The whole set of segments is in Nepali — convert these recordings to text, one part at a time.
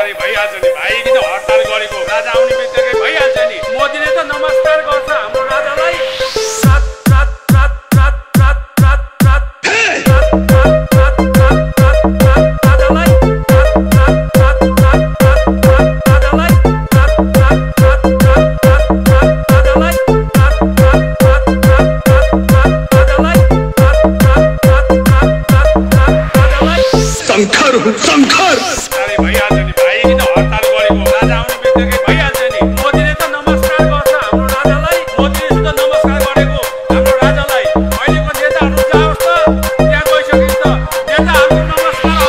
अरे भइहाल्छ नि भाइ किन हडताल गरेको राजा आउने बित्तिकै भइहाल्छ नि मोदीले त नमस्कार गर्छ हाम्रो राजालाई शंकर अरे भइहाल्छ नि भाइ किन हडताल गरेको राजा आउने बित्तिकै भइहाल्छ नि मोदीले त नमस्कार गर्छ हाम्रो राजालाई मोदीले त नमस्कार गरेको हाम्रो राजालाई अहिलेको नेताहरू जाओस् त त्यहाँ गइसकिन्छ नेताहरू नमस्कार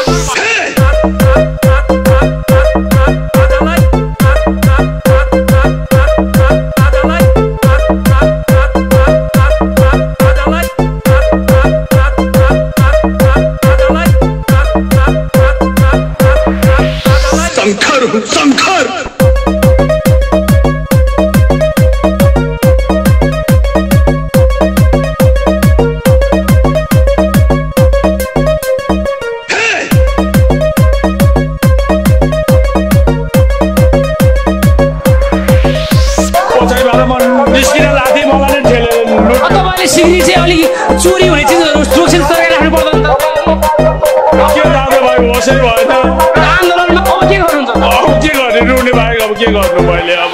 हजुर शंकर निस्किन लाथी मलाई नै ठेलेर तपाईले सिग्री चाहिँ अलिक चोरी हुने चिजहरू सुरक्षित गरेर राख्नु पर्दैन त के जाँदा भाइ होसै भएन आन्दोलनमा अब के गर्नुहुन्छ अब के गर्ने रुने बाहेक अब के गर्नु मैले अब